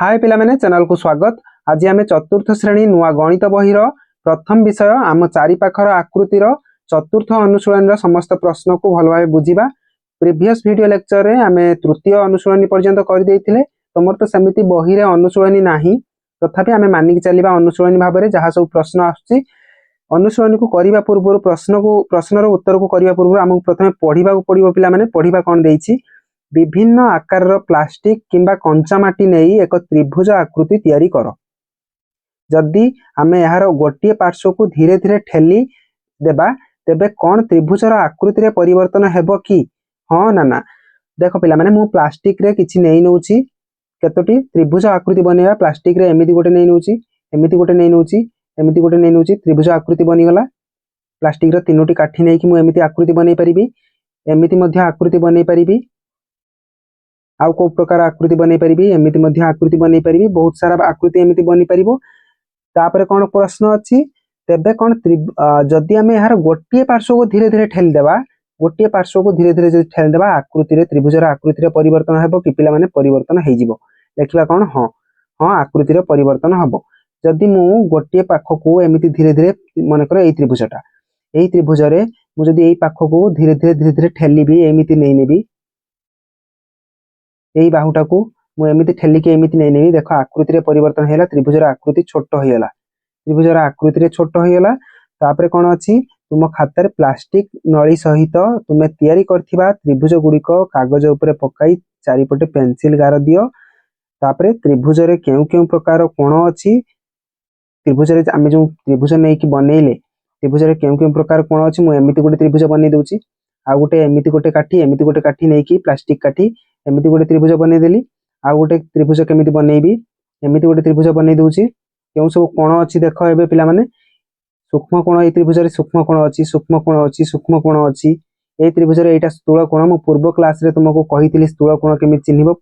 हाय पिला माने चैनल को स्वागत। आज आम चतुर्थ श्रेणी नुआ गणित बहिर प्रथम विषय आम चारि पाखर आकृतिर चतुर्थ अनुशीलन समस्त प्रश्न को भल भाव बुझा। प्रीवियस वीडियो लेक्चर रे आम तृतीय अनुशीलनी पर्यंत कर देइथिले। तुमर तो सेमिति बही रे अनुशीलनी नाही, तथापि आम मानिक चलिबा अनुशीलनी भाव में जहाँ सब प्रश्न आसुची अनुशीलनी को करने पूर्व प्रश्नर उत्तर को करने पूर्व आमको प्रथम पढ़ा पड़ो। पिला माने पढ़ा कौन देइछि, विभिन्न आकार प्लास्टिक किंबा कंचा माटी नहीं एक त्रिभुज आकृति तैयारी कर। जदि आमे यार गोटे पार्श्व को धीरे धीरे ठेली देबा तेबे कौन त्रिभुजर आकृति रे परिवर्तन हेबो कि हाँ ना ना। देखो पिला माने मु प्लास्टिक रे किछि नै नउछि, केतोटी त्रिभुज आकृति बनेबा प्लास्टिक रे एमिति गोटे नै नउछि, एमिति गोटे नै नउछि, एमिति गोटे नै नउछि, त्रिभुज आकृति बनि गला। प्लास्टिक रे तीनोटी काठी नै कि मु एमिति आकृति बनै परिबी, एमिति मध्य आकृति बनै परिबी, आउ को प्रकार आकृति बनै परिबी, एमिति मध्य आकृति बनै परिबी, बहुत सारा आकृति एमिति बनि परिबो। तापरे कोन प्रश्न अछि, तेबे कोन जदि आमे यार गोटे पार्श्व को धीरे धीरे ठेल देबा, गोटे पार्श्व को धीरे धीरे जदि ठेल देबा आकृति रे त्रिभुजर आकृति रे परिवर्तन हेबो कि पिला माने परिवर्तन हेइ जिवो। देखिबा कोन हाँ हाँ आकृति रे परिवर्तन हेबो। जदि मु गोटे पाख को एमिति धीरे धीरे मन कर एई त्रिभुजटा, एई त्रिभुज रे मु जदि एई पाख को धीरे धीरे ठेलीबी, एमिति नै नेबी, यही बाहुटा को मु एमिति ठेलिके एमिति नै नेबी, देखो आकृति रे परिवर्तन हैला, त्रिभुजर आकृति छोट होइला, त्रिभुजर आकृति रे छोट होइला। तापरे कोन अछि, तुम खाता रे प्लास्टिक नळी सहित तुमे तयारी करथिबा त्रिभुज गुड़िक कागज उपरे पकाई चारिपटे पेंसिल गार दियो। तापरे त्रिभुज रे केउ केउ प्रकार कोण अछि, त्रिभुज रे आमे जो त्रिभुज नै कि बनेइले त्रिभुज रे केउ केउ प्रकार कोण अछि, मु एमिति गोटे त्रिभुज बनै दउची, आ गोटे एमिति गोटे काठी, एमिति गोटे काठी नै कि प्लास्टिक काठी एमिति गोटे त्रिभुज बनै देली। आ गोटे त्रिभुज केमिति बनेइबी, एमिति गोटे त्रिभुज बनै दउची। केउ सब कोण अछि देखो एबे पिला माने, सूक्ष्म कोण ए त्रिभुज रे सूक्ष्म कोण अछि, सूक्ष्म कोण अछि, सूक्ष्म कोण अछि। ए त्रिभुज रे एटा स्थूल कोण, मु पूर्व क्लास रे तुमको कहितली स्थूल कोण केमिति चिन्हिबो,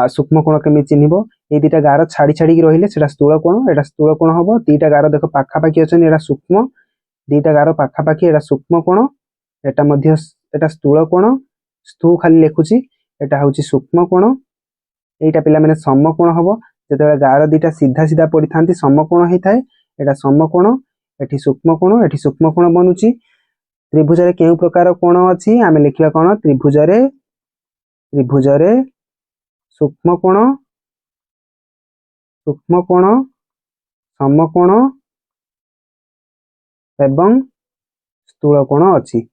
सूक्ष्म कोण केमिति चिन्हिबो। ए दिटा गार छाड़ी छाड़ी कि रहिले सेटा स्थूल कोण, एटा स्थूल कोण हबो। दिटा गार देखो पाखा पाखी अछन, एटा सूक्ष्म, दिटा गार पाखा पाखी एटा सूक्ष्म कोण, एटा मध्य एटा स्थूल कोण, स्थू खाली लेखुची, एटा होची सूक्ष्म कोण। एटा पिला माने समकोण हबो, जेतेबे गार दिटा सीधा सीधा पड़ी थांती समकोण हेइ थाए, एटा समकोण, एठी सूक्ष्म कोण, एठी सूक्ष्म कोण बनुची। त्रिभुज रे केउ प्रकार कोण अछि, आमे लिखिबा कोण, त्रिभुज रे सूक्ष्म कोण, समकोण एवं स्थूल कोण अछि,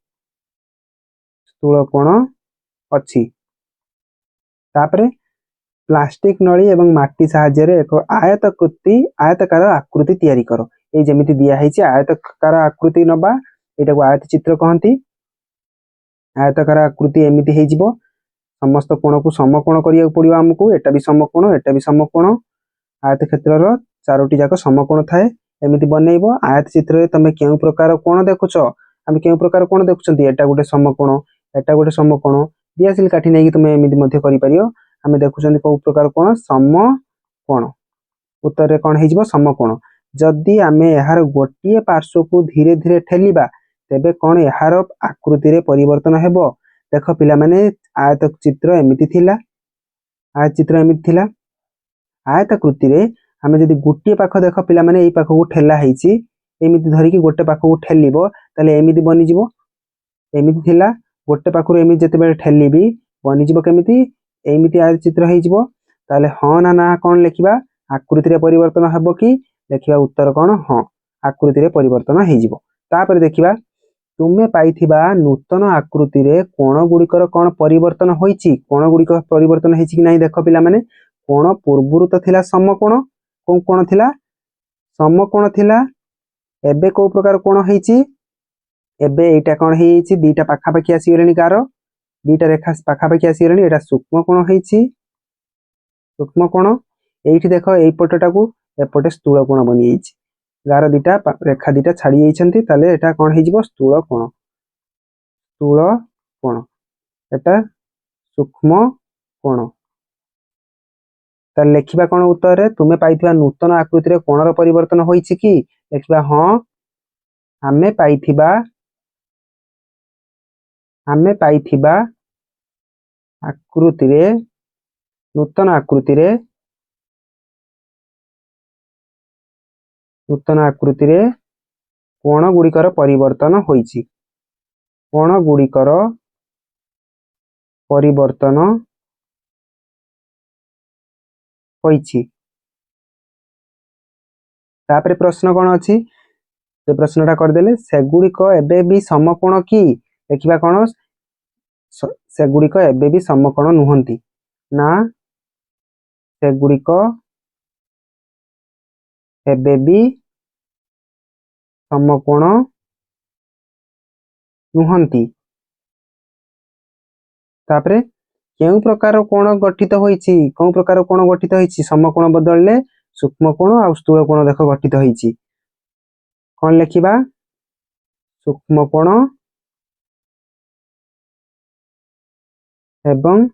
स्थूल कोण अछि। तापरे प्लास्टिक नली एवं माटी साहाय्य रे एक आयतकार आकृति तैयारी करो। ए जेमिति दिया हैछि आयतकार आकृति नबा, एटा को आयत चित्र कहंती। आयतकार आकृति एमिति हेइ जिवो, समस्त कोण को समकोण करिया पड़ियो हमकु, एटा भी समकोण, एटा भी समकोण। आयत क्षेत्रर चारोटी जाक समकोण थाए, एमिति बनेइबो। आयत चित्र रे तमे केउ प्रकार कोण देखुछो, हम केउ प्रकार कोण देखुछंती, एटा गोटे समकोण, एटा गोटे समकोण। दियासिल काठी नै कि तमे एमिति मध्य करि परियो। आमे देखुछंती को प्रकार कोण, समकोण। उत्तर रे कोण हेइ जिवो, समकोण। जदि आमे यार गोटे पार्श्व को धीरे धीरे ठेलिबा तेबे कोण यार आकृति रे परिवर्तन हेबो। देखो पिला माने आयत चित्र एमिति थिला, आयत चित्र एमिति थिला। आयत आकृति रे आमे जदि गोटे पाख देखो पिला माने एई पाख को ठेला हेइची, एमिति धरि कि गोटे पाख को ठेलिबो ताले एमिति बनि जिवो। एमिति थिला, गोटे पाख रो एमिति जते बेले ठेलिबी बनि जिवो केमिति, एमिति आयत चित्र हेइ जिवो। ताले हाँ ना ना कोन लिखिबा, आकृति रे परिवर्तन हेबो कि, देखिबा उत्तर कोन हाँ आकृति रे परिवर्तन हेइ जिवो। तापर देखिबा, तुमे पाइथिबा नूतन आकृति रे कोण गुड़िकर कोण परिवर्तन होईची, कोण गुड़िक परिवर्तन हेइची कि नाही देखो पिला माने। कोण पूर्वरु तो थिला समकोण, कोन कोण थिला, समकोण थिला। एबे को प्रकार कोण हेइची, एबे एटा कोण हेइची, दीटा पाखा पाखी आसी गेलेनी गार, दीटा रेखा पाखा पाखी आसी गेलेनी, एटा सूक्ष्म कोण हेइची, सूक्ष्म कोण। एइठी देखो एई पटटा को एपटे स्थूल कोण बनि जाइछि, गार दीटा रेखा दीटा छाड़ी जाइछंती, ताले एटा कोण हेइ जिवो, स्थूल कोण, स्थूल कोण। एटा सूक्ष्म कोण। ताले लेखिबा कोण उत्तर रे, तुमे पाइथिबा नूतन आकृति रे कोणर परिवर्तन होईछि कि, लेखिबा हाँ आमे पाइथिबा आकृति रे, नूतन आकृति रे नूतन आकृति रे कोण गुड़िकर परिवर्तन होइछि कोण गुड़िकर परिवर्तन होइछि तापरे प्रश्न कोन अछि ये प्रश्नटा करदेले सेगुड़िक एबे भी समकोण कि देखिबा कोन सेगुड़िक एबे भी समकोण नुहंती ना सेगुड़िक एबे भी समकोण नुहंती तापरे केउ प्रकार कोण गठित होइछि कोउ प्रकार कोण गठित होइछि समकोण बदलले सूक्ष्म कोण आ स्थूल कोण देख गठित होइछि कोन लेखिबा सूक्ष्म कोण एवं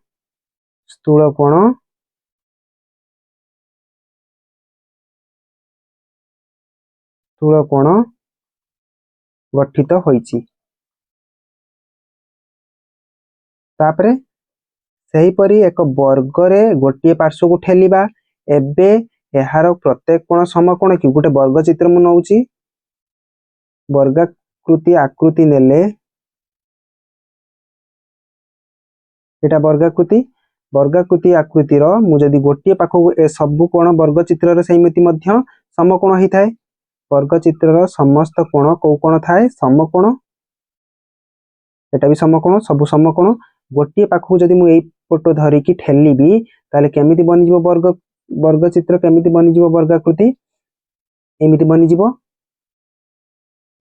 स्थूल कोण गठित होइछि तापरे सही परी एक वर्ग रे गोटे पार्श्व को ठेलिबा एबे एहार प्रत्येक कोण समकोण कि गोटे वर्ग चित्र मु नउची वर्गाकृति आकृति नेले एटा वर्गाकृति आकृतिर मु जदि गोटे पाखु ए सब कोण वर्ग चित्र रे सहीमिति मध्य समकोण ही थाए वर्ग चित्र रो समस्त कोण को कोण थाए समकोण एटा भी समकोण सब समकोण गोटे पाखु जदि मु एई फोटो धरि कि ठेली भी ताले केमिति बनि जिवो वर्ग चित्र केमिति बनि जिवो वर्गाकृति एमिति बनि जिवो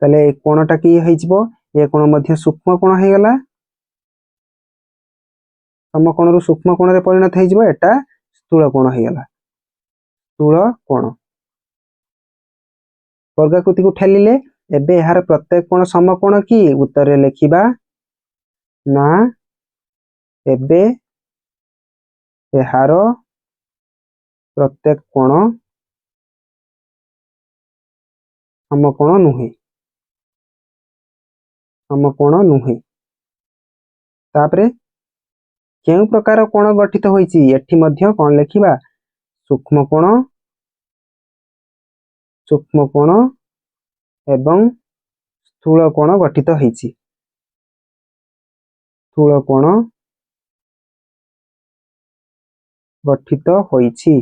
ताले कोणटा की हेइ जिवो ए कोण मध्य सूक्ष्म कोण हे गला समकोण रु सूक्ष्म कोण रे परिणत हेइ जिवो एटा स्थूल कोण हे गला स्थूल कोण वर्गाकृति को ठेलिले एबे एहार प्रत्येक कोण समकोण की उत्तर रे लेखिबा ना एबे एहार प्रत्येक कोण समकोण नुहे तापरे केउ प्रकार कोण गठित होइछि एठी मध्य कोन लेखिबा सूक्ष्म कोण एवं स्थूल कोण गठित होइछि स्थूल कोण गठित होइछि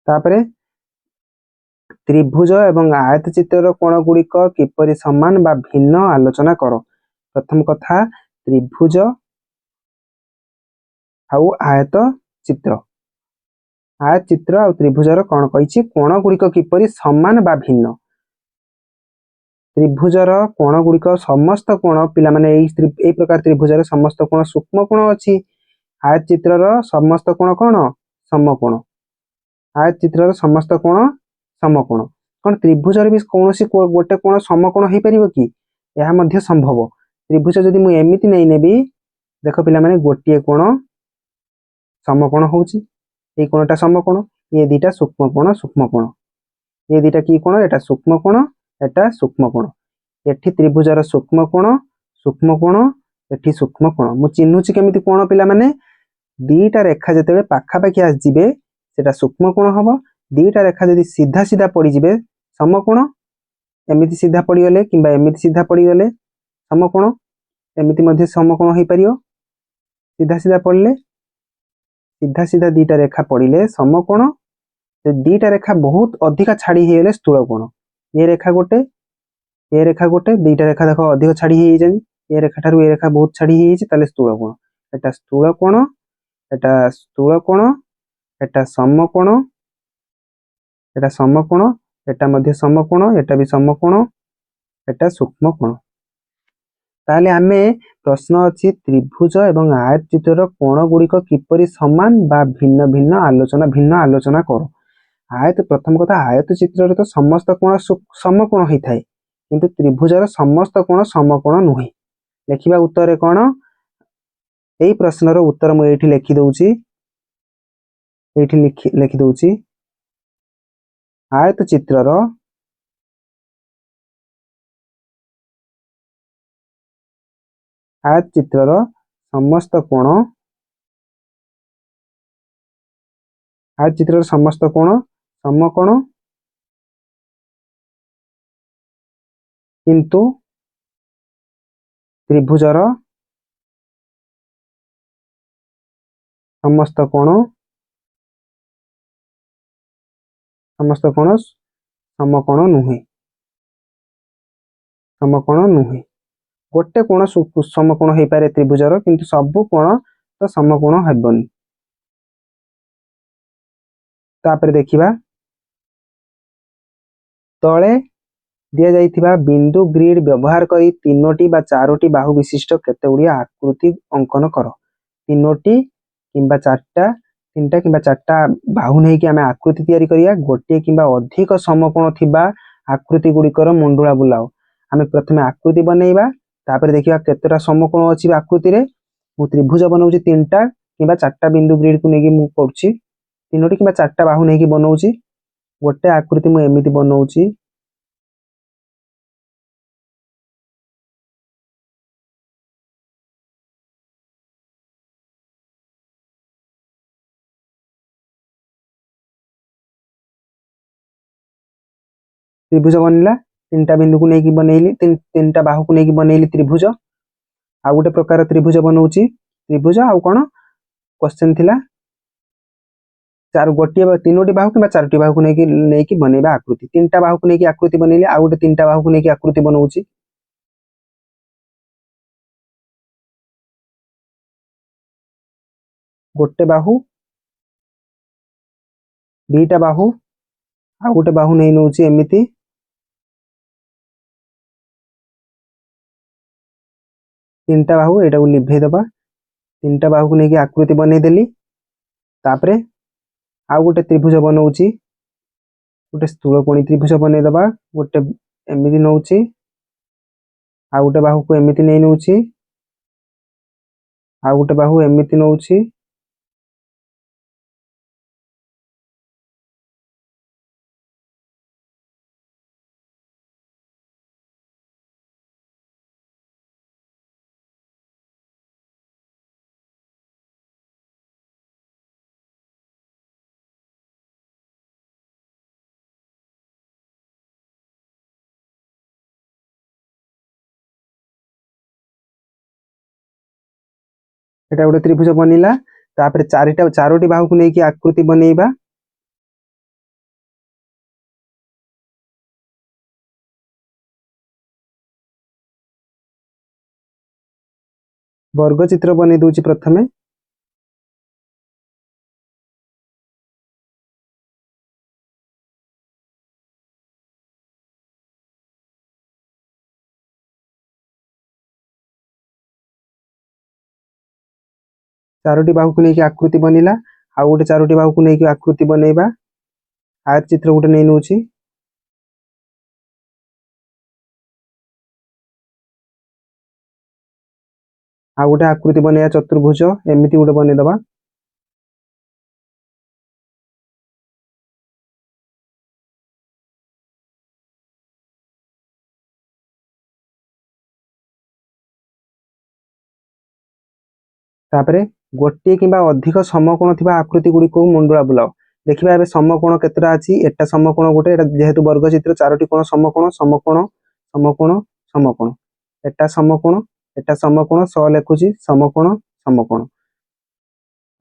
तापरे त्रिभुज एवं आयत चित्र कोण गुड़िक किपरि समान बा भिन्न आलोचना करो प्रथम कथा त्रिभुज आउ आयत चित्र आ त्रिभुजर कोण कहिछि कोण गुड़िक किपरि समान बा भिन्न त्रिभुजर कोण गुड़िक समस्त कोण पिला माने एई प्रकार त्रिभुजर समस्त कोण सूक्ष्म कोण अछि आयत चित्रर समस्त कोण कोण समकोण आयत चित्रर समस्त कोण समकोण कोन त्रिभुजर भी कोनोसी गोटे कोण समकोण हेइ परिबो कि यह मध्य संभव त्रिभुज जदि मु एमिति नै नेबी देखो पिला माने गोटिए कोण समकोण होउची ए कोणटा समकोण ये दिटा सूक्ष्म कोण ये दिटा की कोण एटा सूक्ष्म कोण एठी त्रिभुजर सूक्ष्म कोण एठी सूक्ष्म कोण मु चिन्हुची केमिति कोण पिला माने दीटा रेखा जतेबे पाखा पाखी आस जिबे सेटा सूक्ष्म कोण हबो दीटा रेखा जदि सीधा सीधा पड़ी जिबे समकोण एमिति सीधा पड़ी गले किंबा एमिति सीधा पड़ी गले समकोण एमिति मध्ये समकोण हेइ परियो सीधा सीधा पड़ले सीधा दीटा रेखा पड़िले समकोण दीटा रेखा बहुत अधिक छाड़ी हे गले स्थूल कोण ये रेखा गोटे दीटा रेखा देखो अधिक छाड़ी हे जानि ये रेखा थारु ये रेखा बहुत छाड़ी हे ताले स्थूल कोण एटा स्थूल कोण एटा समकोण एटा मध्ये समकोण एटा भी समकोण एटा सूक्ष्म कोण ताले आमे प्रश्न अछि त्रिभुज एवं आयत चित्रर कोण गुड़िक किपरि समान बा भिन्न आलोचना करो आयत प्रथम कथा आयत चित्र तो समस्त कोण समकोण होई थाए किंतु त्रिभुजर समस्त कोण समकोण नुहे लेखिबा उत्तर कोण एई प्रश्नर उत्तर मु एठी लिखि दउची आयत चित्रर समस्त कोण आयत चित्रर समस्त कोण समकोण किंतु त्रिभुजर समस्त कोण समकोण नुहे गोटे कोण समकोण हो पारे त्रिभुजर किंतु सबु कोण तो समकोण हेबनी। तापर देखिबा तले दिया जाइथिबा बिंदु ग्रिड व्यवहार करी तीनोटी बा चारोटी बाहु विशिष्ट केतेगुड़िया आकृति अंकन कर। तीनोटी किंबा चारटा तीनटा किंबा चारटा बाहु नहीं कि आमे आकृति तैयारी करिया गोटे किंबा अधिक समकोण थिबा आकृति गुड़िकर मंडुला बुलाओ। आमे प्रथमे आकृति बनैबा तापर देखिबा केतेटा समकोण अछि आकृति रे। मु त्रिभुज बनाउची तीनटा किंबा चारटा बिंदु ग्रिड को नेकी मु करछि तीनोटी किंबा चारटा बाहु नहीं कि बनाउची गोटे आकृति मु एमिति बनाउची। त्रिभुज बनला तीनटा बिंदु को नेकी बनैली तीनटा बाहु को नेकी बनैली त्रिभुज। आ गोटे प्रकार त्रिभुज बनाउची त्रिभुज आ कोन क्वेश्चन थिला चार गोटे तीनोटी बाहु किंबा चारोटी बाहु को नेकी बनैबा आकृति। तीनटा बाहु को नेकी आकृति बनैली आ गोटे तीनटा बाहु को नेकी आकृति बनाउची। गोटे बाहु दीटा बाहु आ गोटे बाहु नहीं नउची एमिति तीनटा बाहु एटा को लिभे दबा तीनटा बाहु को नेकी आकृति बनै देली। तापरे आ गोटे त्रिभुज बनाउची गोटे स्थूलकोणी त्रिभुज बनै दबा गोटे एमिति नउची आ गोटे बाहु को एमिति नहीं नउची आ गोटे बाहु एमिति नउची एटा गोटे त्रिभुज बनिला। तापरे चारोटी बाहु को नेकी आकृति बनैबा वर्ग चित्र बनै दोची प्रथमे चारोटी बाहु को नेकी आकृति बनिला आ गोटे चारोटी बाहु को नेकी आकृति बनैबा आयत चित्र गोटे नहीं नउची आ गोटे आकृति बनैया चतुर्भुज एमिति गोटे बनै दबा। तापरे गोटे किंबा अधिक समकोण थिबा आकृति गुडी को मंडुला बुलाओ। देखिबा एबे समकोण केतरा अछि एटा समकोण गोटे एटा जेहेतु वर्ग चित्र चारोटी कोण समकोण समकोण समकोण समकोण एटा समकोण स लेखुची समकोण समकोण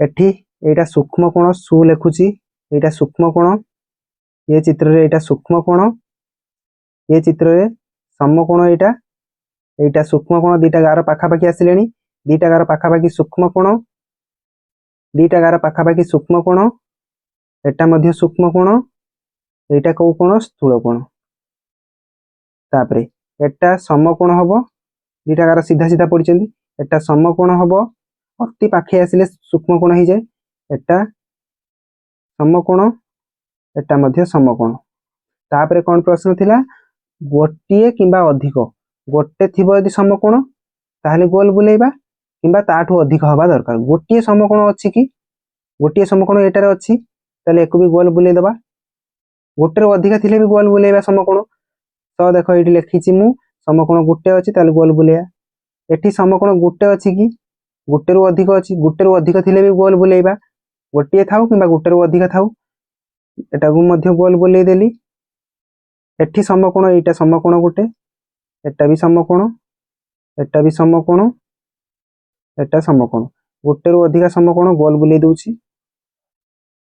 एठी एटा सूक्ष्म कोण सु लेखुची एटा सूक्ष्म कोण ये चित्र रे एटा सूक्ष्म कोण ये चित्र रे समकोण एटा सूक्ष्म कोण दीटा गार पाखा पाखी आसिलेनी दीटा गार पाखा पाखी सूक्ष्म कोण दीटा गार पाखा पाखी सूक्ष्म कोण एटा मध्य सूक्ष्म कोण एटा को कोण स्थूल कोण। तापरे एटा समकोण हबो दीटा गार सीधा सीधा पडिचंदी एटा समकोण हबो अति पाखे आसिले सूक्ष्म कोण ही जाय एटा समकोण एटा मध्य समकोण। तापरे कोन प्रश्न थिला गोटिए किंबा अधिक गोटे थिबो यदि समकोण ताहले गोल बुलेइबा किंबा ताठू अधिक हवा दरकार। गोटिए समकोण अछि कि गोटिए समकोण एटारे अछि ताले एको भी गोल बुलेइ दबा गोटेर अधिक थिले भी गोल बुलेइबा समकोण। तो देखो एठी लिखिछि मु समकोण गोटे अछि ताले गोल बुलेया एठी समकोण गोटे अछि कि गोटेरु अधिक अछि गोटेरु अधिक थिले भी गोल बुलेइबा गोटिए थाउ किंबा गोटेरु अधिक थाउ एटा को मध्य गोल बुलेइ देली एठी समकोण एटा समकोण गोटे एटा भी समकोण, एटा भी समकोण, एटा समकोण, गोटे रु अधिका समकोण गोल बुले दउची।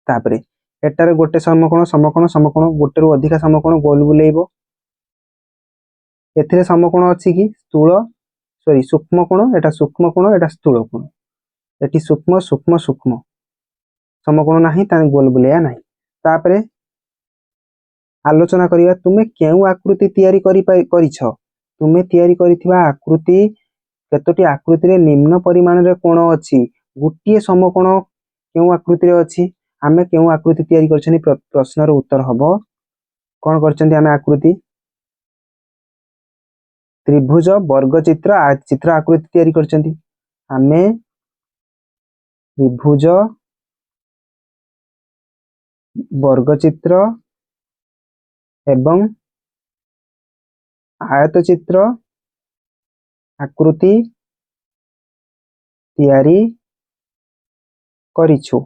तापरे एटारे गोटे समकोण समकोण समकोण गोटे रु अधिका समकोण गोल बुलेइबो। एथिरे समकोण अछि कि स्थूल सॉरी सूक्ष्म कोण, एटा सूक्ष्म कोण, एटा स्थूल कोण। एटी सूक्ष्म सूक्ष्म सूक्ष्म समकोण नाही ताने गोल बुलेया नाही। तापरे आलोचना करिया तुमे केउ आकृति तयारी करिछ। तुमे तयारी करिथिबा आकृति केतोटी आकृति रे निम्न परिमाण रे कोण अछि, गुटिए समकोण केउ आकृति रे अछि। आमे केउ आकृति तयारी करछनी प्रश्न रो उत्तर हबो कोन करछन्ती आमे आकृति त्रिभुज वर्ग चित्र चित्र आकृति तयारी करछन्ती। आमे त्रिभुज वर्ग चित्र एवं आयत चित्र आकृति तयारी करिछु।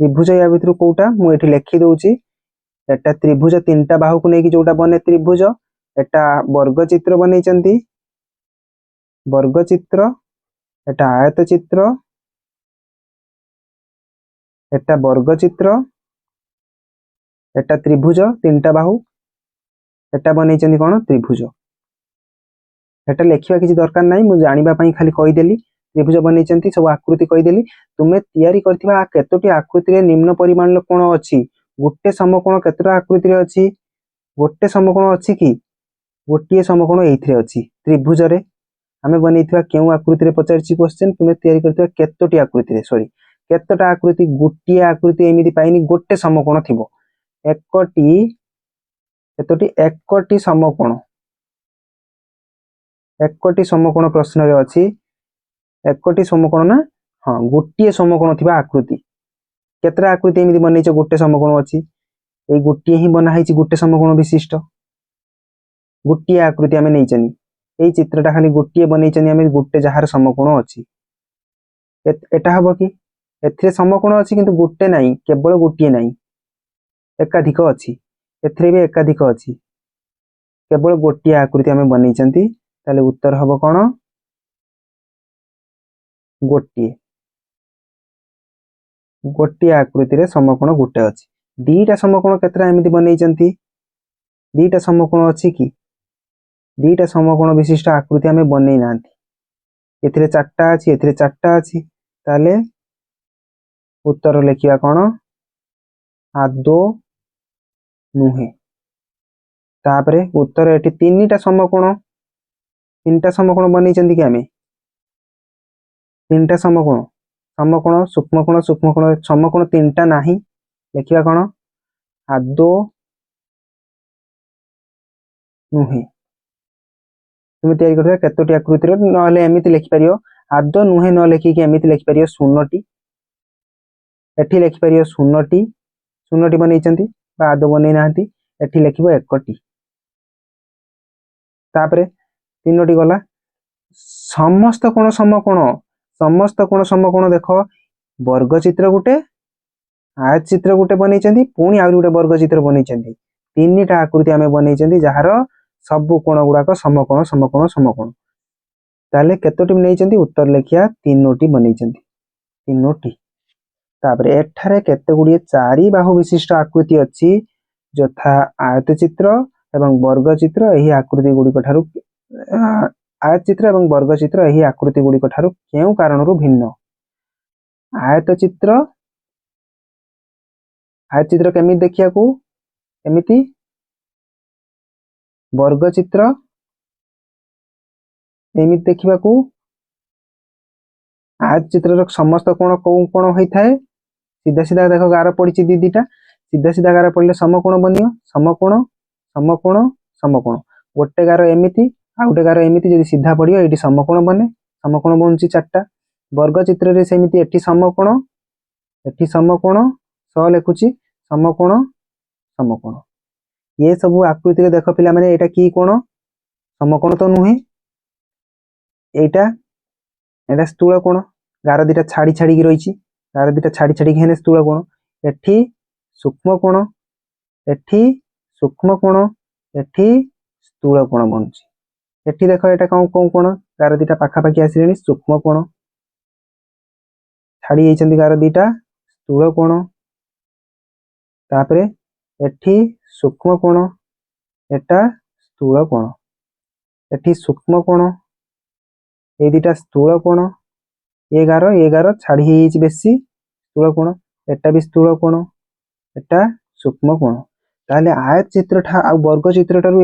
त्रिभुज या भितर कोटा मु एठी लिखि दउची। एटा त्रिभुज तीनटा बाहु को नेकी जोटा बने त्रिभुज, एटा वर्ग चित्र बनैचंती वर्ग चित्र, एटा आयत चित्र, एटा वर्ग चित्र, एटा त्रिभुज तीनटा बाहु, एटा बनैचंती कोन त्रिभुज। एटा लेखिबा किछि दरकार नाही, मु जानिबा पई खाली कहि देली। त्रिभुज बनैचंती सब आकृति कहि देली। तुमे तयारी करथिबा केतोटी आकृति रे निम्न परिमाण लो कोण अछि, गुट्टे समकोण केतोटा आकृति रे अछि, गोटे समकोण अछि कि गोटिए समकोण एइथरे अछि त्रिभुज रे। आमे बनैथिबा केउ आकृति रे पचारछि क्वेश्चन, तुमे तयारी करथिबा केतोटी आकृति रे सॉरी केतोटा आकृति, गुटिए आकृति एमिति पाइनी गोटे समकोण थिबो। एकटी केतोटी एकटी समकोण, एकटी समकोण प्रश्न रे अछि। एकटी समकोण ना हां गुटिए समकोण थिबा आकृति केतरा आकृति एमिति बनैछ गोटे समकोण अछि। एई गुटिए ही बना हैछि गोटे समकोण विशिष्ट गुटिए आकृति आमे नैचनी। एई चित्रटा खाली गुटिए बनैचनी आमे गोटे जहार समकोण अछि। एटा हबो कि एथिरे समकोण अछि किंतु गुटे नाही, केवल गुटिए नाही एकाधिक अछि। एथिरे भी एकाधिक अछि, केवल गोटिए आकृति आमे बनैचंती। ताले उत्तर हबो कोन गोटिए। गोटिए आकृति रे समकोण गुटे अछि। दीटा समकोण केतरा एमिति बनैचंती, दीटा समकोण अछि कि दीटा समकोण विशिष्ट आकृति आमे बनै नांती। एथिरे चारटा अछि, एथिरे चारटा अछि। ताले उत्तर लेखिया कोन आदो नुहे। तापरे उत्तर एठी तीनटा समकोण, तीनटा समकोण बनैचंती कि आमे तीनटा समकोण समकोण सूक्ष्म कोण सूक्ष्म कोण समकोण तीनटा नाही। लेखिया कोन आदो नुहे। तुमे तयारी करथिबा केतोटी आकृति रे नहले एमिति लिखि परियो आदो नुहे न लेखि कि एमिति लिखि परियो शून्यटी। एठी लिखि परियो शून्यटी, शून्यटी बनैचंती बा आदो बनै नांती। एठी लिखिबो एकटी। तापरे तीनोटी गला समस्त कोण समकोण, समस्त कोण समकोण देखो वर्ग चित्र गुटे आयत चित्र गुटे बनैचंती, पुणी आउरी गुटे वर्ग चित्र बनैचंती। तीनटा आकृति आमे बनैचंती जहार सब कोण गुडाक समकोण समकोण समकोण। ताले केतोटी बनैचंती उत्तर लेखिया तीनोटी बनैचंती तीनोटी। तापरे एठारे केते गुडिए चारि बाहु विशिष्ट आकृति अछि यथा आयत चित्र एवं वर्ग चित्र। एही आकृति गुडी ठारू आयत चित्र एवं वर्ग चित्र एही आकृति गुडी ठारू केउ कारणरू भिन्न। आयत चित्र केमिति देखिया को एमिति, वर्ग चित्र एमिति देखिबा को, आयत चित्र समस्त कोण कोउ कोण होइथाय सीधा सीधा देखो गार पड़िछि दीदीटा, सीधा सीधा गार पड़ले समकोण बनियो समकोण समकोण समकोण। गोटे गार एमिति आ गोटे गार एमिति जदि सीधा पड़ियो एठी समकोण बने, समकोण बनछि चारटा। वर्ग चित्र रे सेमिति एठी समकोण स लेखुछि समकोण समकोण। ये सब आकृति रे देखो पिला माने एटा की कोण समकोण तो नुहे। एटा स्थूल कोण गार दिटा छाड़ी छाड़ी की रहिछि, गार दिटा छाड़ी छाड़ी की हेने स्थूल कोण। एठी सूक्ष्म कोण, एठी सूक्ष्म कोण, एठी ସ୍ଥୂଳ କୋଣ ବନୁଛି। ଏଠି ଦେଖ ଏଟା କଣ କୋଉ କୋଣ, ଗାର ଦିଟା ପାଖାପାଖି ଆସିଲେଣି, ସୂକ୍ଷ୍ମ କୋଣ। ଛାଡି ଯାଇଛନ୍ତି ଗାର ଦିଟା, ସ୍ଥୂଳ କୋଣ। ତାପରେ ଏଠି ସୂକ୍ଷ୍ମ କୋଣ, ଏଟା ସ୍ଥୂଳ କୋଣ। ଏଠି ସୂକ୍ଷ୍ମ କୋଣ, এই দুইটা স্থূଳ কোଣ। ଏ ଗାର ଛାଡି ହେଇଯାଇଛି ବେଶୀ, ସ୍ଥୂଳ କୋଣ। ଏଟା ବି ସ୍ଥୂଳ କୋଣ, ଏଟା ସୂକ୍ଷ୍ମ କୋଣ। ତାହେଲେ ଆୟତ ଚିତ୍ରଟା ଆଉ ବର୍ଗ ଚିତ୍ରଠାରୁ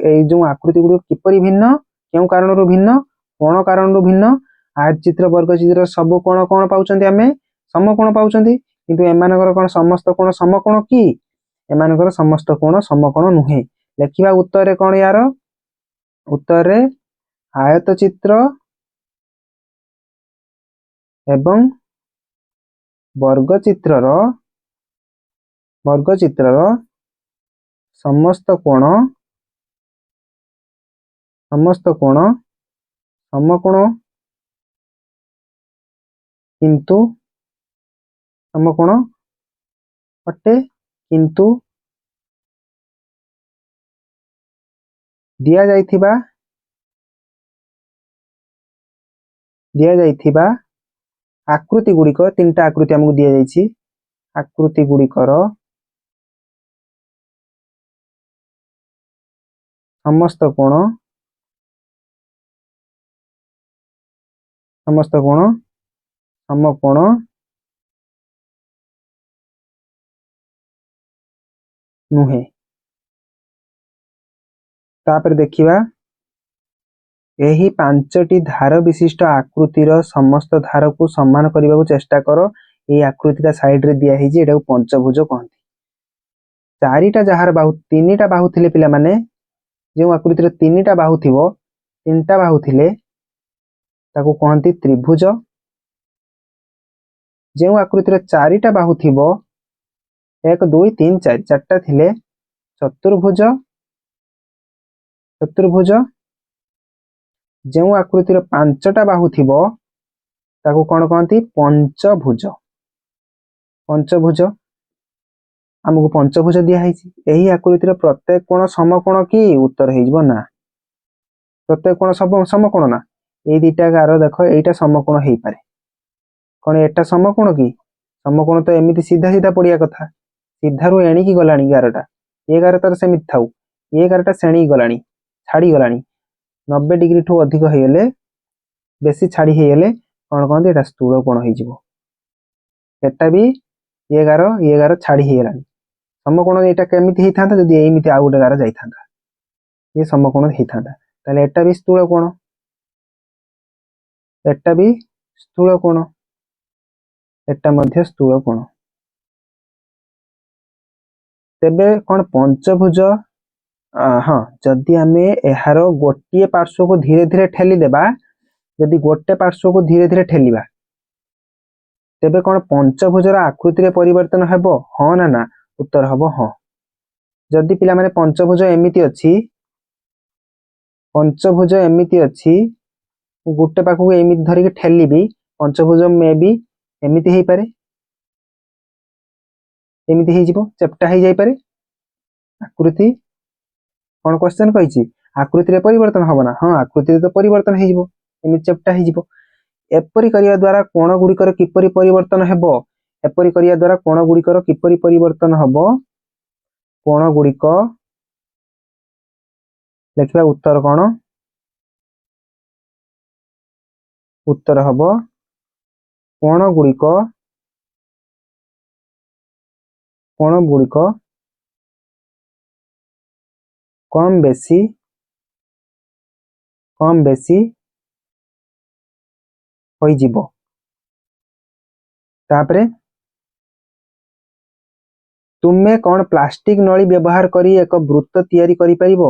ଏଇ ଯୋଉ ଆକୃତି ଗୁଡିକ କିପରି ଭିନ୍ନ, କେଉଁ କାରଣରୁ ଭିନ୍ନ, କୋଣ କାରଣରୁ ଭିନ୍ନ। ଆୟତ ଚିତ୍ର ବର୍ଗ ଚିତ୍ର ସବୁ କୋଣ କଣ ପାଉଛନ୍ତି ଆମେ, ସମକୋଣ ପାଉଛନ୍ତି। କିନ୍ତୁ ଏମାନଙ୍କର କଣ ସମସ୍ତ କୋଣ ସମକୋଣ କି? ଏମାନଙ୍କର ସମସ୍ତ କୋଣ ସମକୋଣ ନୁହେଁ। ଲେଖିବା ଉତ୍ତରରେ କଣ ୟାର, ଉତ୍ତରରେ ଆୟତ ଚିତ୍ର ଏବଂ ବର୍ଗ ଚିତ୍ରର ସମସ୍ତ କୋଣ ସମକୋଣ, କିନ୍ତୁ ସମକୋଣ ଅଟେ। କିନ୍ତୁ ଦିଆଯାଇଥିବା ଆକୃତି ଗୁଡିକ, ତିନିଟା ଆକୃତି ଆମକୁ ଦିଆଯାଇଛି, ଆକୃତି ଗୁଡିକର ସମସ୍ତ କୋଣ ସମକୋଣ ନୁହେଁ। ତାପରେ ଦେଖିବା, ଏହି ପାଞ୍ଚଟି ଧାର ବିଶିଷ୍ଟ ଆକୃତିର ସମସ୍ତ ଧାରକୁ ସମାନ କରିବାକୁ ଚେଷ୍ଟା କର। এই ଆକୃତିଟା ସାଇଡରେ ଦିଆ ହେଇଛି, ଏଟାକୁ ପଞ୍ଚଭୁଜ କହନ୍ତି। ଚାରିଟା ଯାହାର ବାହୁ, ତିନିଟା ବାହୁ ଥିଲେ ପିଲାମାନେ, ଯେଉଁ ଆକୃତିର ତିନିଟା ବାହୁ ଥିବ, ତିନିଟା ବାହୁ ଥିଲେ ତାକୁ କହନ୍ତି ତ୍ରିଭୁଜ। ଯେଉଁ ଆକୃତିର ଚାରିଟା ବାହୁ ଥିବ, 1 2 3 4, ଚାରିଟା ଥିଲେ ଚତୁର୍ଭୁଜ। ଯେଉଁ ଆକୃତିର ପାଞ୍ଚଟା ବାହୁ ଥିବ ତାକୁ କଣ କହନ୍ତି, ପଞ୍ଚଭୁଜ। ଆମକୁ ପଞ୍ଚଭୁଜ ଦିଆ ହେଇଛି। ଏହି ଆକୃତିର ପ୍ରତ୍ୟେକ କୋଣ ସମକୋଣ କି? ଉତ୍ତର ହେଇଯିବ ନା। ପ୍ରତ୍ୟେକ କୋଣ ସମକୋଣ ନା। এই ଦିଟା ଗାର ଦେଖ, এইଟା ସମକୋଣ ହେଇପାରେ। କଣ ଏଟା ସମକୋଣ କି? ସମକୋଣ ତ ଏମିତି ସିଧା ସିଧା ପଡିବା କଥା, ସିଧାରୁ ଏଣିକି ଗଲାଣି ଗାରଟା। ଏ ଗାର ତାର ସେମିତି ଥାଉ, ଏ ଗାରଟା ସେଣିକି ଗଲାଣି, ଛାଡି ଗଲାଣି। 90 ଡିଗ୍ରୀ ଠୁ ଅଧିକ ହେଇଗଲେ, ବେଶୀ ଛାଡି ହେଇଗଲେ କଣ କହନ୍ତି, ଏଟା ସ୍ଥୂଳ କୋଣ ହେଇଯିବ। ଏଟା ବି ଏ ଗାର ଛାଡି ହେଇଗଲାଣି। ସମକୋଣ ଏଇଟା କେମିତି ହେଇଥାନ୍ତା, ଯଦି ଏମିତି ଆଉ ଗୋଟେ ଗାର ଯାଇଥାନ୍ତା, ଏ ସମକୋଣ ହେଇଥାନ୍ତା। ତାହେଲେ ଏଟା ବି ସ୍ଥୂଳ କୋଣ, ଏଟା ବି ସ୍ଥୂଳ କୋଣ, ଏଟା ମଧ୍ୟ ସ୍ଥୂଳ କୋଣ। ତେବେ କଣ ପଞ୍ଚଭୁଜ? ହଁ, ଯଦି ଆମେ ଏହାର ଗୋଟିଏ ପାର୍ଶ୍ୱକୁ ଧୀରେ ଧୀରେ ଠେଲିଦେବା, ଯଦି ଗୋଟେ ପାର୍ଶ୍ୱକୁ ଧୀରେ ଧୀରେ ଠେଲିବା, ତେବେ କଣ ପଞ୍ଚଭୁଜର ଆକୃତିରେ ପରିବର୍ତ୍ତନ ହେବ, ହଁ ନା ନା? ଉତ୍ତର ହବ ହଁ। ଯଦି ପିଲାମାନେ ପଞ୍ଚଭୁଜ ଏମିତି ଅଛି, ଗୋଟେ ପାଖକୁ ଏମିତି ଧରିକି ଠେଲିବି, ପଞ୍ଚଭୁଜ ମେ ବି ଏମିତି ହେଇପାରେ, ଏମିତି ହେଇଯିବ, ଚେପ୍ଟା ହେଇଯାଇପାରେ। ଆକୃତି କଣ କ୍ୱେଶ୍ଚନ କହିଛି, ଆକୃତିରେ ପରିବର୍ତ୍ତନ ହବ ନା? ହଁ, ଆକୃତିରେ ତ ପରିବର୍ତ୍ତନ ହେଇଯିବ, ଏମିତି ଚେପ୍ଟା ହେଇଯିବ। ଏପରି କରିବା ଦ୍ୱାରା କୋଣ ଗୁଡିକର କିପରି ପରିବର୍ତ୍ତନ ହେବ? ଏପରି କରିବା ଦ୍ୱାରା କୋଣ ଗୁଡିକର କିପରି ପରିବର୍ତ୍ତନ ହବ? କୋଣ ଗୁଡିକ, ଲେଖିବା ଉତ୍ତର କଣ? ଉତ୍ତର ହବ କୋଣ ଗୁଡିକ କମ ବେଶୀ ହୋଇଯିବ। ତାପରେ ତୁମେ କଣ ପ୍ଲାଷ୍ଟିକ ନଳୀ ବ୍ୟବହାର କରି ଏକ ବୃତ୍ତ ତିଆରି କରିପାରିବ?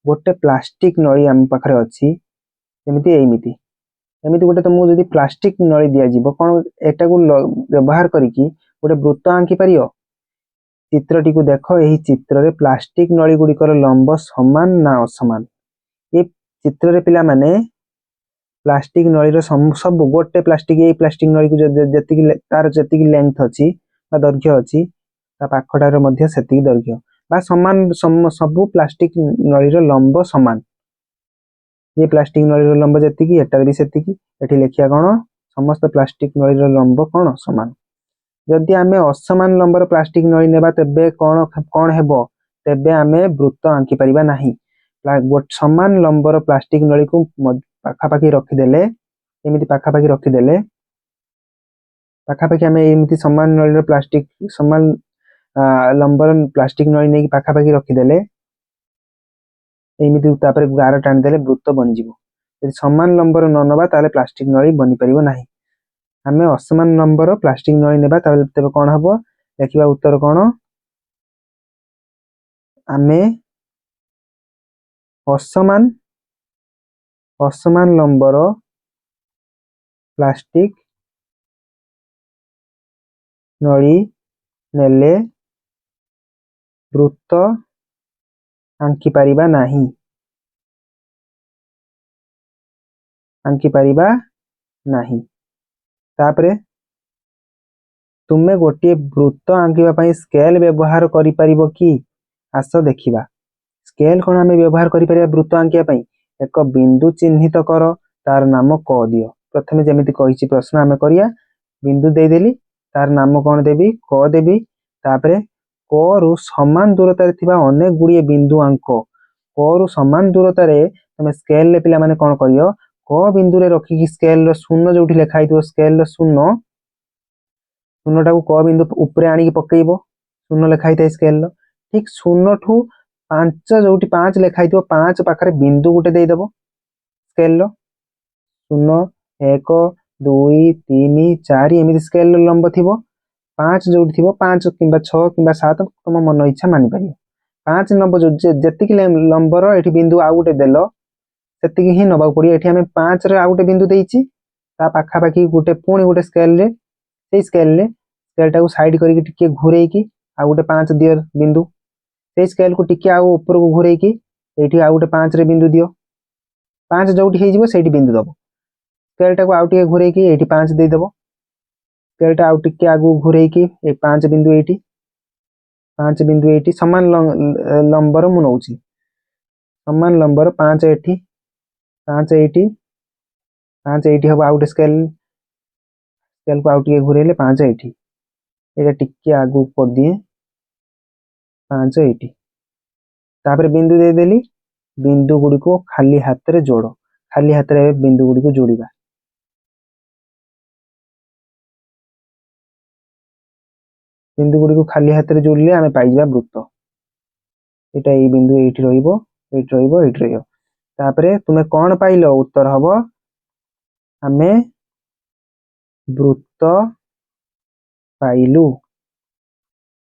ଗୋଟେ ପ୍ଲାଷ୍ଟିକ ନଳୀ ଆମ ପାଖରେ ଅଛି, ଯେମିତି ଏମିତି ଗୋଟେ ତମକୁ ଯଦି ପ୍ଲାଷ୍ଟିକ ନଳୀ ଦିଆଯିବ, କଣ ଏଟାକୁ ବ୍ୟବହାର କରିକି ଗୋଟେ ବୃତ୍ତ ଆଙ୍କି ପାରିବ? ଚିତ୍ରଟିକୁ ଦେଖ, ଏହି ଚିତ୍ରରେ ପ୍ଲାଷ୍ଟିକ ନଳୀ ଗୁଡିକର ଲମ୍ବ ସମାନ ନା ଅସମାନ? ଏ ଚିତ୍ରରେ ପିଲାମାନେ ପ୍ଲାଷ୍ଟିକ ନଳୀର ସବୁ, ଗୋଟେ ପ୍ଲାଷ୍ଟିକ, ଏଇ ପ୍ଲାଷ୍ଟିକ ନଳୀକୁ ଯେତିକି ତାର ଯେତିକି ଲେନ୍ଥ ଅଛି ବା ଦୈର୍ଘ୍ୟ ଅଛି, ତା ପାଖଟାରେ ମଧ୍ୟ ସେତିକି ଦୈର୍ଘ୍ୟ। बा समान सबू प्लास्टिक नली लंब समान ये प्लास्टिक नली लंब जी एटार भी से लिखिया कौन समस्त प्लास्टिक नली लंब कौन समान जदि आम असमान लंबर प्लास्टिक नली नेबा तेबे कौन कौन हेबो तेबे आमे वृत्त आंकी परिबा नाही समान लंबर प्लास्टिक नली को पाखापाखि रखिदेले एमती पाखापाखि रखिदेले पाखापाखि आम एमती समान नली प्लास्टिक समान लंबर प्लास्टिक नली नहीं पाखापाखि रखिदेले एमती गार टाणीदेले वृत्त बनीजिवो यदि समान लंबर न नबा ताले प्लास्टिक नली बनी परिबो नाही आम असमान लंबर प्लास्टिक नली नेबा तेबे कौन हबो देखिबा उत्तर कौन आमे असमान असमान लंबर प्लास्टिक नली नेले वृत्त आंकी परिबा नाही आंकी परिबा नाही तापरे तुमे गोटे वृत्त आंकिबा पई स्केल व्यवहार करि परिबो कि आस देखिबा स्केल कोन आमे व्यवहार करि परिबा वृत्त आंकिबा पई एक बिंदु चिन्हित कर तार नाम क दियो प्रथमे जेमिति कहिछि प्रश्न आमे करिया बिंदु दे देली तार नाम कोन देबी क देबी तापरे क रु समान दूरता रे थिबा अनेक गुड़िए बिंदु अंक क रु समान दूरता रे तमे स्केल ले पिला माने कोन करियो क बिंदु रे रखी स्केल रो शून्य जोठी लेखा हितो स्केल रो शून्य शून्यटा को क बिंदु ऊपर आनी पकेइबो शून्य लेखा हिताय स्केल रो ठीक शून्य ठू 5 जोठी 5 लेखा हितो 5 पाखरे बिंदु गुटे देई देबो स्केल रो शून्य 1 2 3 4 एमिति स्केल रो लंब थिबो 5 जोठी थिबो 5 किंबा 6 किंबा 7 तुम मन इच्छा मानि परियो 5 नंबर जो जेतिकी लंबर एठी बिंदु आ गुटे देलो सेतिकी ही नबाक पड़ियो एठी हमें 5 रे आ गुटे बिंदु देइछि ता पाखा पाखी गुटे पुणी गुटे स्केल रे सेई स्केल टा को साइड करके टिके घुरे की आ गुटे 5 दियो बिंदु सेई स्केल को टिके आ ऊपर को घुरे की एठी आ गुटे 5 रे बिंदु दियो 5 जोठी हे जिवो सेठी बिंदु दबो स्केल टा को आ टिके घुरे की एठी 5 दे देबो स्केल टा आ टिके आगु घुरे की ए 5 बिंदु एठी समान लंबर मु नउछि समान लंबर 5 एठी 5 एठी 5 एठी हबो आ गुटे स्केल को आ टिके घुरेले 5 एठी एटा टिके आगु कर दिए 5 एठी तापर बिंदु दे देली बिंदु गुडी को खाली हाथ रे जोड़ो खाली हाथ रे बिंदु गुडी को जोड़ीबा बिंदु गुडी को खाली हाथ रे जोड़ले आमे पाइबा वृत्त एटा ए बिंदु एठी रहिबो तापर तुमे कोन पाइलो उत्तर हबो आमे वृत्त पाइलु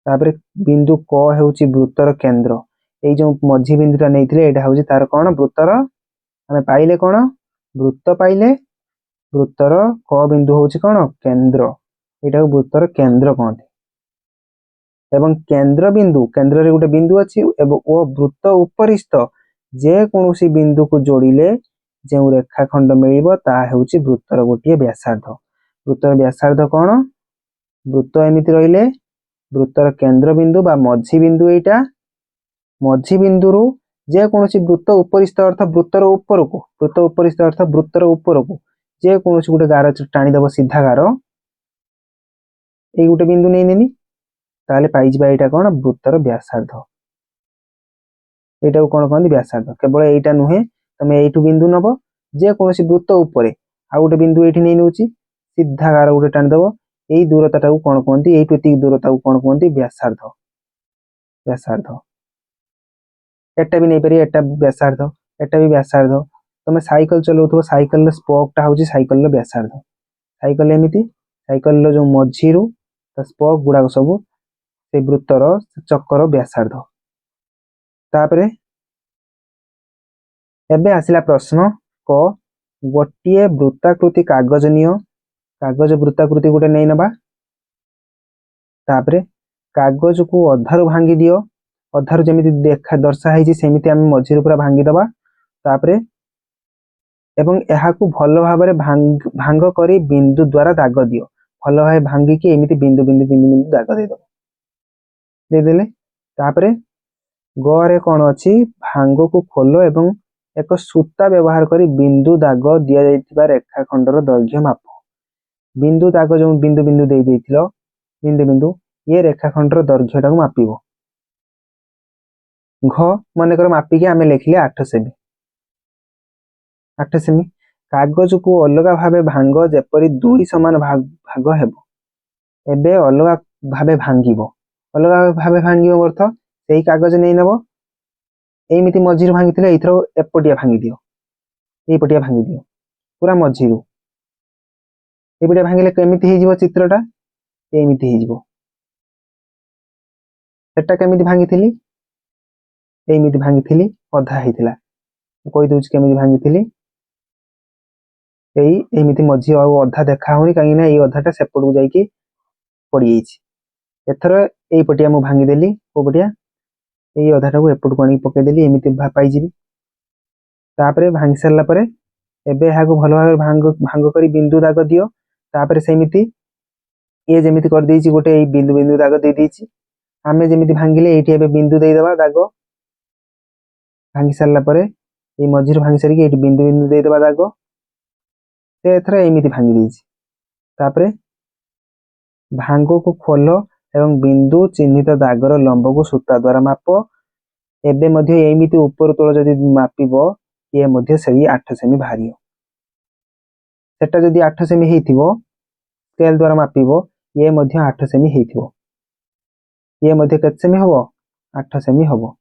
तापर बिंदु क हेउची वृत्तर केंद्र ए जो मझी बिंदुटा नैथिले एटा हेउची तार कोन वृत्तर आमे पाइले कोन वृत्त पाइले वृत्तर क बिंदु होउची कोन केंद्र एटा को वृत्तर केंद्र कहते एवं केंद्र रे गुटे बिंदु अछि एवं ओ वृत्त उपरिस्थ जे कोनोसी बिंदु को जोड़िले जे रेखाखंड मिलिबो ता हेउची वृत्तर गोटिए व्यासार्ध वृत्तर व्यासार्ध कोन वृत्त एमिति रहिले वृत्तर केंद्र बिंदु बा मझी बिंदु एटा मझी बिंदु रु जे कोनोसी वृत्त उपरिस्थ अर्थ वृत्तर ऊपर को वृत्त उपरिस्थ अर्थ वृत्तर ऊपर को जे कोनोसी गुटे गार टाणी दबो सीधा गार ए गुटे बिंदु नै नेनी ताले पाई जिबा एटा कोन वृत्तर व्यासार्ध एटा को कोन कहंदी व्यासार्ध केवल एटा नुहे तमे एठु बिंदु नबो जे कोनोसी वृत्त ऊपरे आ गुटे बिंदु एठी नै नउची सीधा गार गुटे टाणी दबो एई दूरता को कोन कहंदी एठु एति दूरता को कोन कहंदी व्यासार्ध व्यासार्ध एटा भी नै परि एटा व्यासार्ध एटा भी व्यासार्ध तमे साइकिल चलाउथो साइकिल रे स्पोक टा होची साइकिल रे व्यासार्ध साइकिल एमिति साइकिल रो जो मझी रु त स्पोक गुडा सब से वृत्तर चक्कर व्यासार्ध तापरे एबे आसिला प्रश्न क गोटिए वृत्ताकृति कागज नियो कागज वृत्ताकृति गुटे नै नबा तापरे कागज को अधारु भांगी दियो अधारु जेमिति देखा दर्शा हेछि सेमिति हम मझी रो पूरा भांगी दबा तापरे एवं एहा को भलो भाबरे भांग करी बिंदु द्वारा दाग दियो भलो भाई भांगी कि एमिति बिंदु बिंदु बिंदु बिंदु दाग दे दो दे देले तापरे ग रे कौन अच्छी भांग को खोल एवं एक सूता व्यवहार करी बिंदु दाग दिया जाइतिबा रेखाखंडर दैर्घ्य माप। बिंदु दाग जो बिंदु बिंदु दे देइथिलो बिंदु बिंदु ये रेखाखंडर दैर्घ्यटा को मापिबो। घ मनकर मापिकी आमे लिखिले 8 सेमी। 8 सेमी कागज को अलग भावे भांग जेपरी दुई समान भाग हेबो। एबे अलग भावे भांगिबो। अलग भावे भांगिबो अर्थ सेही कागज नै नबो एमिति मझिरु भांगिथिले एथरो एपटिया भांगी दियो। एपटिया भांगी दियो पूरा मझिरु। एपटिया भांगिले केमिति हे जिवो चित्रटा एमिति हे जिवो। सेटा केमिति भांगिथिली एमिति भांगिथिली अधा हेतिला। कोइ दोछ केमिति भांगिथिली एमिति मझी आ अधा देखा होनी काहे ना ए अधाटा सेपटू जाईकी पड़ी जाईछि। एथरो एई पटिया मु भांगी देली ओ पटिया एई अधाटा को एपटू आनी पके देली एमिति पाई जिवि। तापरे भांगी सरला परे एबे हाको भलो भाबे भांग करी बिंदु दाग दियो। तापरे सेमिति ए जेमिति कर देइछि गोटे एई बिंदु बिंदु दाग दे देइछि। आमे जेमिति भांगिले एठी एबे बिंदु देइ दबा दाग भांगी सरला परे एई मझिर भांगी सरी एठी बिंदु बिंदु देइ दबा दाग से एथरा एमिति भांगी देइछि। तापरे भांगो को खोल एवं बिंदु चिन्हित दागर लंब को सूता द्वारा माप। एबे मध्ये एमिति ऊपर तळ जदी मापिबो ये मध्ये सही 8 सेमी भारियो। सेटा जदी 8 सेमी हेइथिबो स्केल द्वारा मापिबो ये मध्ये 8 सेमी हेइथिबो। ये मध्ये केते सेमी हबो 8 सेमी हबो।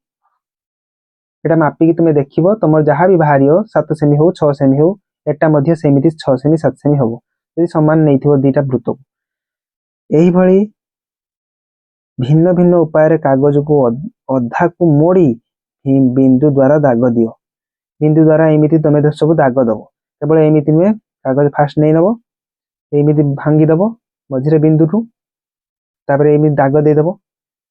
एटा मापिकी तुमे देखिबो तमर जहा भी भारियो 7 सेमी हो 6 सेमी हो एटा मध्ये सेमिति 6 सेमी 7 सेमी हबो यदि समान नैथिबो दीटा वृत्त। एही भली भिन्न भिन्न उपाय कागज को अधा को मोड़ी बिंदु द्वारा दाग दियो। बिंदु द्वारा एमिति तमे सब दाग दबो। केवल एमिति नुहे कागज फास्ट नै नबो एमिति भांगी दबो मझिरे बिंदु ठू तापरे एमिति दाग दे दबो।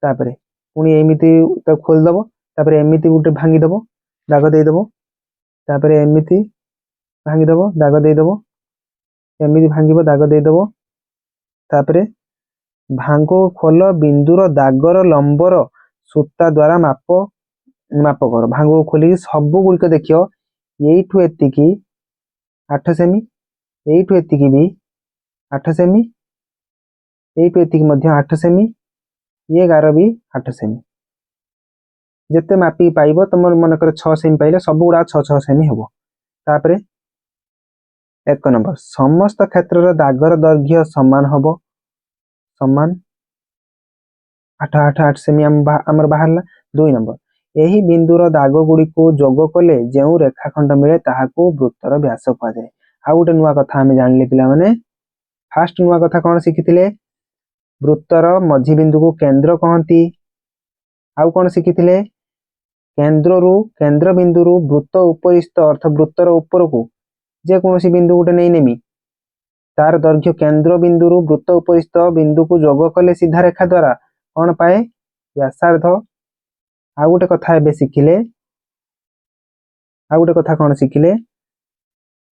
तापरे पुनी एमिति त खोल दबो तापरे एमिति उठे भांगी दबो दाग दे दबो। तापरे एमिति भांगी दबो दाग दे दबो एमिति भांगीबो दाग दे दबो। तापरे भांगो खोल बिंदुर दागर लंबर सूता द्वारा माप कर। भांगो खोली सब गुड़िक देखियो एठू एतिकी 8 सेमी एठू एतिकी भी 8 सेमी एठू एतिकी मध्ये 8 सेमी ये गार भी 8 सेमी। जेते मापी पाइबो तमर मनकर 6 सेमी पाइले सब गुड़ा 6 सेमी हबो। तापरे 1 नंबर समस्त क्षेत्र दागर दैर्घ्य समान हबो समान 8 8 8 सेमी हमर बाहरला। 2 नंबर एही बिंदुर दाग गुडी को जोग कले जेउ रेखाखंड मिले ताहाको वृत्तर व्यास कहा जाए। आ गोटे नुआ कथा हमें जानले पिला माने फास्ट नुआ कथा कौन शिखिथिले वृत्तर मझी बिंदु को केंद्र कहती। आउ कौन शिखिथिले केंद्र बिंदु रु वृत्त उपरिस्थ अर्थ वृत्तर ऊपर को जे कोनोसी बिंदु गोटे नै नेमी तार दैर्घ्य केंद्र बिंदु रु वृत्त उपरिस्थ बिंदु को जोग कले सीधा रेखा द्वारा कौन पाए व्यासार्ध। आ गोटे कथा एबे शिखिले आ गोटे कथा कौन शिखिले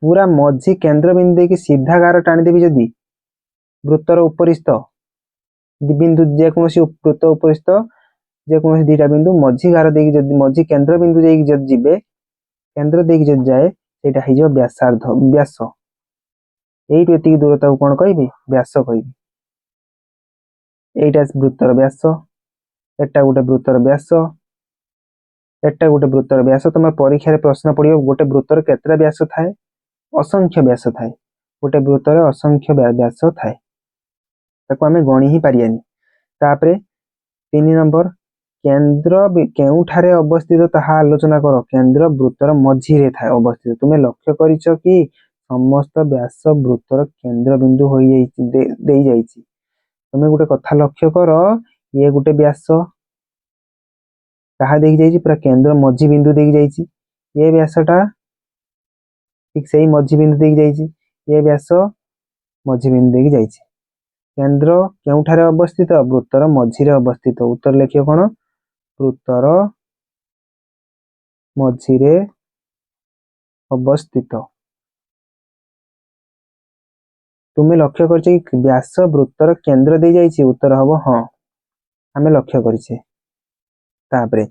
पूरा मझी केंद्र बिंदु की सीधा गार टाणी देबी जदी वृत्तर उपरिस्थ बिंदु जे कोनोसी वृत्त उपरिस्थ जे कोनोसी दीटा बिंदु मझी गार देकी जदी मझी केंद्र बिंदु जेकी जदी जिबे केंद्र देकी जदी जाए सेटा हि जो व्यासार्ध व्यास। एइटु एतिकी दूरता को कोन कहबी व्यास कहबी। एइटा वृत्तर व्यास एटा गोटे वृत्तर व्यास एटा गोटे वृत्तर व्यास। तुम परीक्षा रे प्रश्न पड़ियो गोटे वृत्तर केतरा व्यास थाए असंख्य व्यास थाए गोटे वृत्तर असंख्य व्यास थाए ताको आमे गणी ही पारियानी। तापरे 3 नंबर केंद्र केउठारे अवस्थित ताहा आलोचना करो। केंद्र वृत्तर मझी रे थाए अवस्थित। तुमे लक्ष्य करिसो कि समस्त व्यास वृत्तर केंद्र बिंदु होई जाईछि देई जाईछि। तुमे गोटे कथा लक्ष्य करो ये गोटे व्यास कहा देखि जाईछि पूरा केंद्र मझी बिंदु देखि जाईछि। ये व्यासटा ठीक सेही मझी बिंदु देखि जाईछि। ये व्यास मझी बिंदु देखि जाईछि। केंद्र केउठारे अवस्थित वृत्तर मझी रे अवस्थित। उत्तर लिखियो कोन वृत्तर मझी रे अवस्थित। तुमे लक्ष्य करछे कि व्यास वृत्तर केंद्र दे जाईछि उत्तर हबो हां आमे लक्ष्य करिछे। तापरे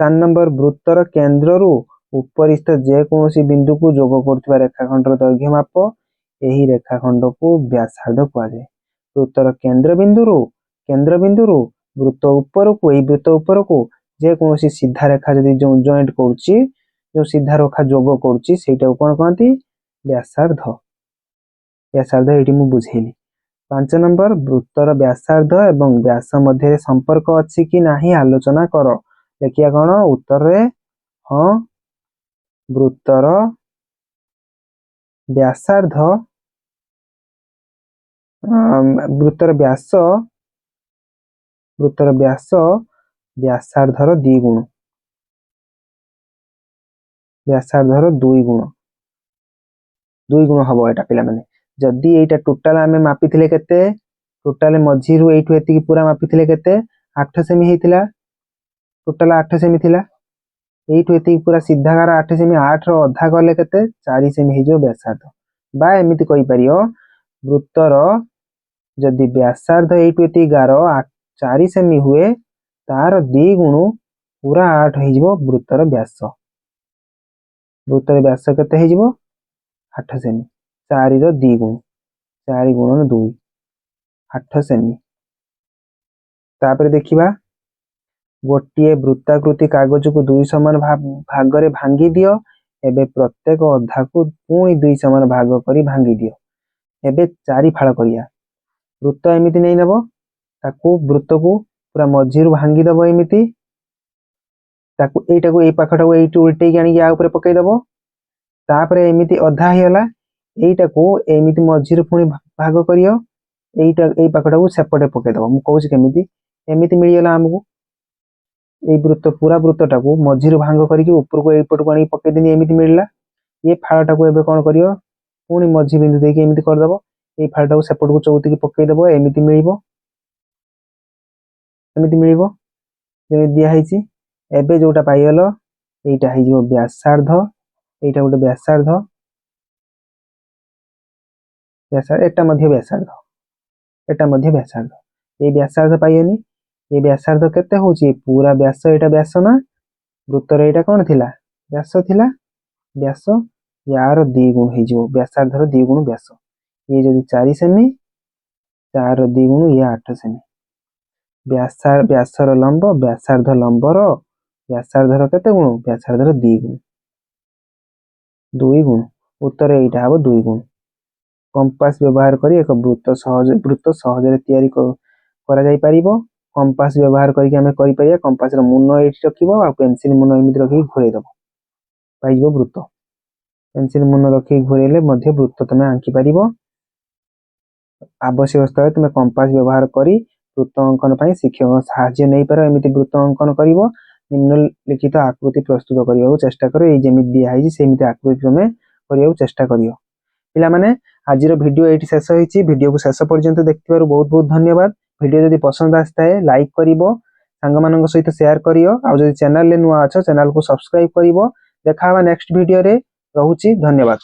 4 नंबर वृत्तर केन्द्रରୁ उपरिस्थ जेकोसी बिंदु को जोग करथिबा रेखाखंडर दैर्घ्य माप एही रेखाखंड को व्यासार्ध कुआଯାए। वृत्तर केन्द्र बिंदु वृत्त ऊपर को एही वृत्त ऊपर को जेकोसी सीधा रेखा जदि जो जॉइंट करूची जो सीधा रेखा जोग करूची सेटा कोन कहंती व्यासार्ध। व्यासार्ध एठी मु बुझेली। 5 नंबर वृत्तर व्यासार्ध एवं व्यास मध्य संपर्क अछि कि नाही आलोचना कर। देखिया कौन उत्तर रे हाँ वृत्तर व्यासार्ध वृत्तर व्यास व्यासार्धर 2 गुण व्यासार्धर 2 गुण हबो एटा पिला माने जदी एटा टोटल आमे मापिथिले केते टोटल मझिरु एठु एतिकी पूरा मापिथिले केते 8 सेमी हेतिला टोटल 8 सेमी थिला एठु एतिकी पूरा सीधा गार 8 सेमी 8 रो अधा गले केते 4 सेमी हे जो व्यासार्ध बा एमिति कहि परियो वृत्तर जदी व्यासार्ध एठु एतिकी गार 4 सेमी हुए तार 2 गुण पूरा 8 हे जो वृत्तर व्यास केते हे जो 8 सेमी 4 रो 2 गुण 4 गुणन 2 8 सेमी। तापर देखिबा गोटिए वृत्ताकृति कागज को 2 समान भाग रे भांगी दियो एबे प्रत्येक अधा को पुणी 2 समान भाग करी भांगी दियो। एबे 4 फाळ करिया वृत्त एमिति नै नबो ताकू वृत्त को पूरा मझिरु भांगी दबो एमिति ताकू एटा को ए पाखटा को एटु उल्टे आनी या ऊपर पकई दबो तापरे एमिति अधा हियला एटा को एमिति मझिरु पुणी भाग करियो एटा ए पाखटा को सेपटे पकई दबो। मु कहूची केमिति एमिति मिलियला हमकु ए वृत्त पूरा वृत्तटा को मझिरु भांग करिके ऊपर को एपट को आनी पकई देनी एमिति मिलला ये फाळटा को एबे कोन करियो पुणी मझि बिंदु देके एमिति कर दबो ए फाळटा को सेपट को चौथी की पकई दबो एमिति मिलिबो जे दिया हैची। एबे जोटा पाइयलो एटा हे जो व्यासार्ध एटा गोटे व्यासार्ध एटा मध्य व्यासार्ध ए व्यासार्ध पाइयनी ए व्यासार्ध केते होची पूरा व्यास एटा व्यास ना वृत्तर एटा कोन थिला व्यास थिला व्यास यार 2 गुण हे जो व्यासार्धर 2 गुण व्यास ये जदी 4 सेमी 4 2 गुण ये 8 सेमी व्यासर लंब व्यासार्ध लंबर व्यासार्धर केते गुण व्यासार्धर 2 गुण उत्तर एटा हबो 2 गुण। कंपास व्यवहार करी एक वृत्त सहज रे तयारी करा जाई परिबो। कंपास व्यवहार करके हमें करि परिया कंपास रो मुनो एठी रखिबो आ पेंसिल मुनो एमिति रखि घुरे दबो पाइबो वृत्त पेंसिल मुनो रखि घुरेले मध्य वृत्त तमे आंकी परिबो। आवश्यक स्थले तमे कंपास व्यवहार करी वृत्त अंकन पई शिक्षक सहाय्य नै पर एमिति वृत्त अंकन करिवो निम्नलिखित आकृति प्रस्तुत करियो चेष्टा करो ए जेमिति दिया है सेमिति आकृति तमे करियो चेष्टा करियो। पिला माने आजिरो वीडियो एठी शेष होईची वीडियो को शेष पर्यंत देखथिबारु बहुत बहुत धन्यवाद। वीडियो जदि पसंद आस्ताए लाइक करिवो सांग मानन सहित शेयर करियो आ जदि चैनल ले नुआ अछ चैनल को सब्सक्राइब करिवो। देखा हवा नेक्स्ट वीडियो रे रहूची धन्यवाद।